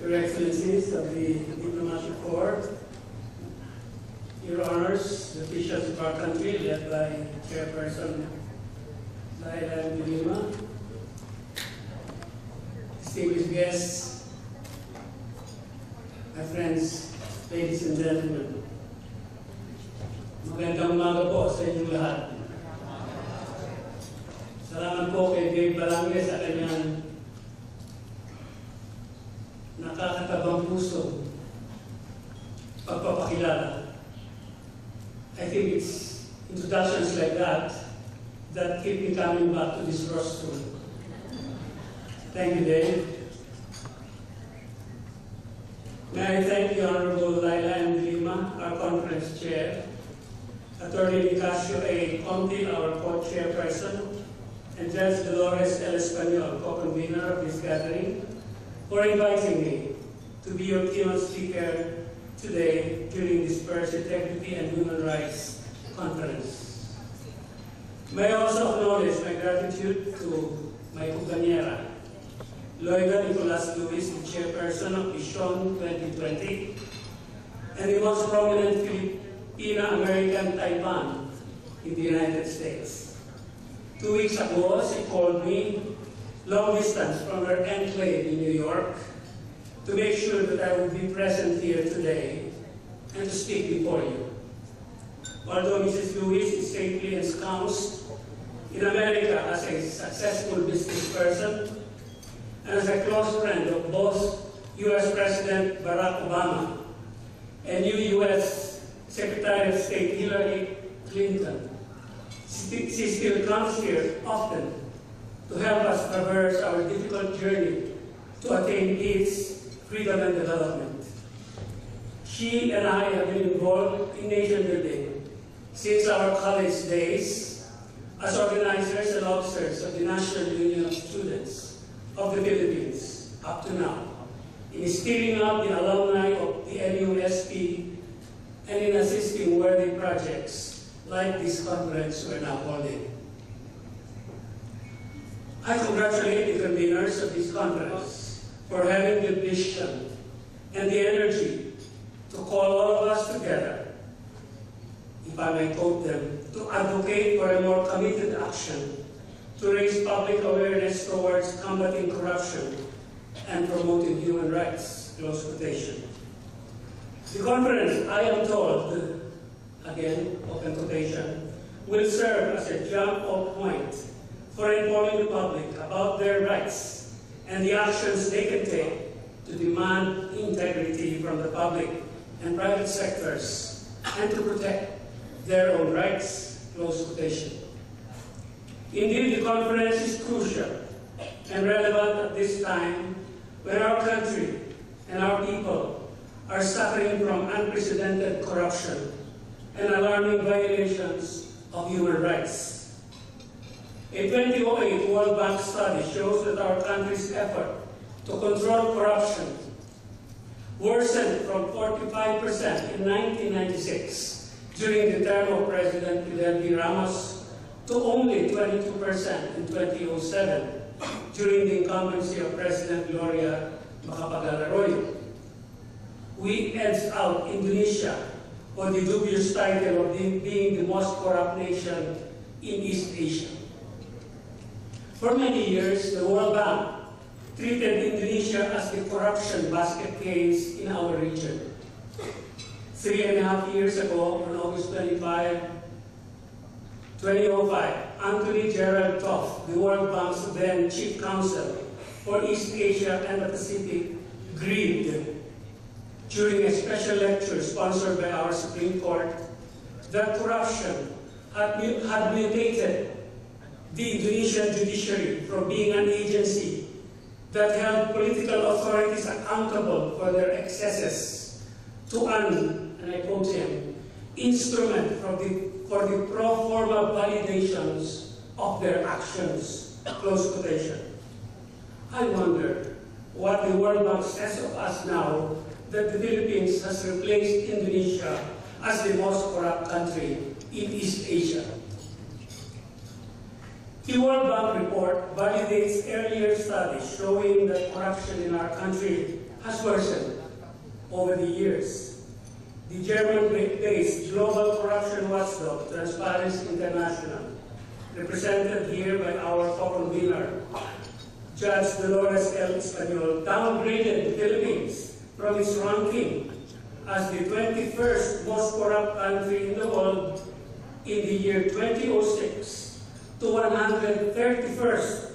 Your Excellencies of the Diplomatic Corps, Your Honors, the officials of our country, led by Chairperson Laila de Lima, distinguished guests, my friends, ladies and gentlemen, magandang umaga po sa inyong lahat. Salamat po kay Dave Balangge sa kanyang nakakatabang puso pagpapakilala. I think it's introductions like that that keep me coming back to this rostrum. Thank you, Dave. May I thank the Honorable Laila M. Lima, our conference chair, Attorney Nicasio A. Conti, our co-chairperson, and Judge Dolores L. Espanol, co-convener of this gathering, for inviting me to be your keynote speaker today during this Purse Integrity and Human Rights Conference. May I also acknowledge my gratitude to my compañera, Loida Nicolas Luis, the chairperson of Vision 2020, and the most prominent Filipino-American Taiwan in the United States. 2 weeks ago, she called me long distance from her enclave in New York to make sure that I would be present here today and to speak before you. Although Mrs. Lewis is safely ensconced in America as a successful business person and as a close friend of both U.S. President Barack Obama and new U.S. Secretary of State Hillary Clinton, she still comes here often to help us traverse our difficult journey to attain peace, freedom, and development. She and I have been involved in nation building since our college days as organizers and officers of the National Union of Students of the Philippines up to now, in steering up the alumni of the NUSP and in assisting worthy projects like this conference we're now holding. I congratulate the conveners of this conference for having the vision and the energy to call all of us together, if I may quote them, to advocate for a more committed action to raise public awareness towards combating corruption and promoting human rights, close quotation. The conference, I am told, again, open quotation, will serve as a jump-off point for informing the public about their rights and the actions they can take to demand integrity from the public and private sectors and to protect their own rights, close quotation. Indeed, the conference is crucial and relevant at this time when our country and our people are suffering from unprecedented corruption and alarming violations of human rights. A 2008 World Bank study shows that our country's effort to control corruption worsened from 45% in 1996 during the term of President Fidel V. Ramos to only 22% in 2007 during the incumbency of President Gloria Macapagal-Arroyo. We edged out Indonesia for the dubious title of being the most corrupt nation in East Asia. For many years, the World Bank treated Indonesia as the corruption basket case in our region. 3.5 years ago, on August 25, 2005, Anthony Gerald Toft, the World Bank's then Chief Counsel for East Asia and the Pacific, grieved during a special lecture sponsored by our Supreme Court that corruption had mutated the Indonesian judiciary from being an agency that held political authorities accountable for their excesses to an, and I quote him, instrument for the pro forma validations of their actions, close quotation. I wonder what the World Bank says of us now that the Philippines has replaced Indonesia as the most corrupt country in East Asia. The World Bank report validates earlier studies showing that corruption in our country has worsened over the years. The German-based global corruption watchdog, Transparency International, represented here by our co-convener, Judge Dolores L. Espanyol, downgraded the Philippines from its ranking as the 21st most corrupt country in the world in the year 2006 to 131st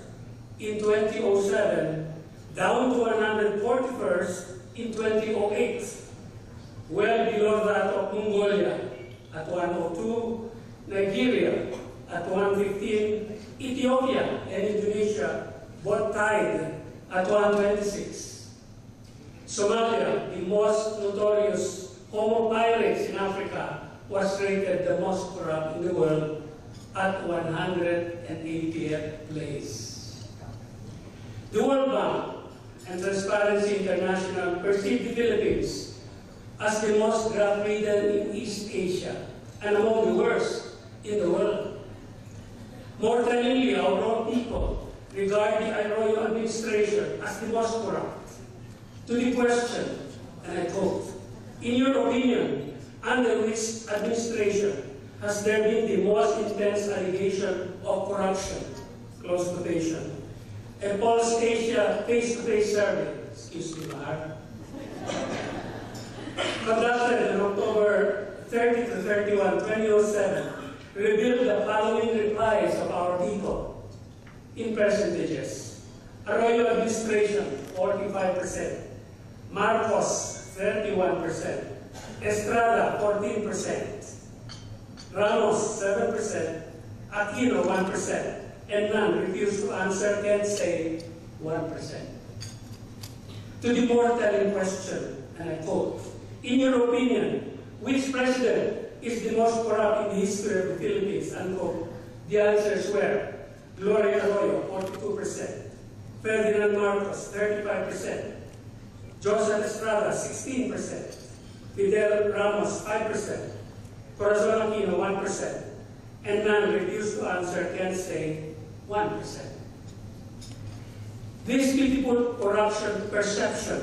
in 2007, down to 141st in 2008, well below that of Mongolia at 102, Nigeria at 115, Ethiopia and Indonesia both tied at 126. Somalia, the most notorious homo pirates in Africa, was rated the most corrupt in the world at 180th place. The World Bank and Transparency International perceive the Philippines as the most graft-ridden in East Asia and among the worst in the world. More tellingly, our own people regard the Arroyo administration as the most corrupt. To the question, and I quote, "In your opinion, under which administration has there been the most intense allegation of corruption?" Close quotation. A Pulse Asia face-to-face survey, excuse me, Mahar, conducted on October 30 to 31, 2007, revealed the following replies of our people in percentages. Arroyo administration, 45%. Marcos, 31%. Estrada, 14%. Ramos, 7%. Aquino, 1%. And none refused to answer, can say 1%. To the more telling question, and I quote, "In your opinion, which president is the most corrupt in the history of the Philippines?" Unquote. The answers were Gloria Arroyo, 42%. Ferdinand Marcos, 35%. Joseph Estrada, 16%. Fidel Ramos, 5%. Corazon Aquino, 1%. And none refused to answer, can say 1%. This beautiful corruption perception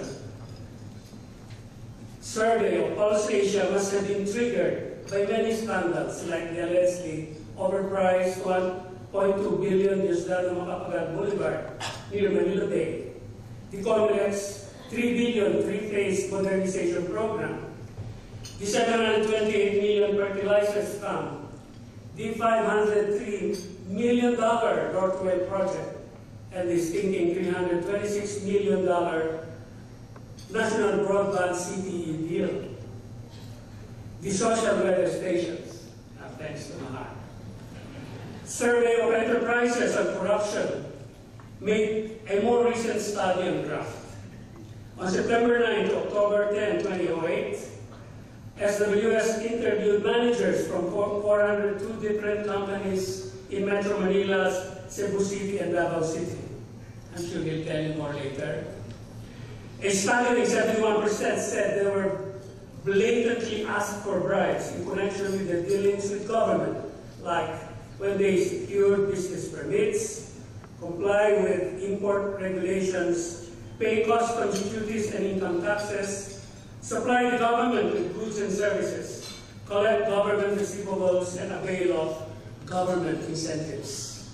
survey of Pulse Asia must have been triggered by many scandals like the allegedly overpriced $1.2 billion Macapagal Boulevard near Manila Bay, the COMELEC's $3 billion three-phase modernization program, the $728 million fertilizer scam, the $503 million Northwell project, and the stinking $326 million National Broadband CPE deal. The social weather stations, thanks to Mahar. Survey of enterprises and corruption made a more recent study on draft. On September 9 to October 10, 2008, SWS interviewed managers from 402 different companies in Metro Manila's Cebu City and Davao City. I'm sure he'll tell you more later. A staggering 71% said they were blatantly asked for bribes in connection with their dealings with government, like when they secured business permits, comply with import regulations, pay customs duties and income taxes, supply the government with goods and services, collect government receivables, and avail of government incentives.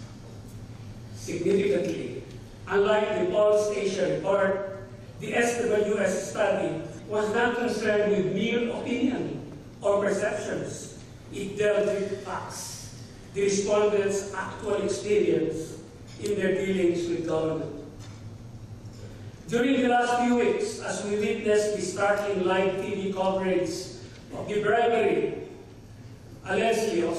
Significantly, unlike the Pulse Asia report, the SWS study was not concerned with mere opinion or perceptions. It dealt with facts, the respondents' actual experience in their dealings with government. During the last few weeks, as we witnessed the startling live TV coverage of the bribery, allegedly of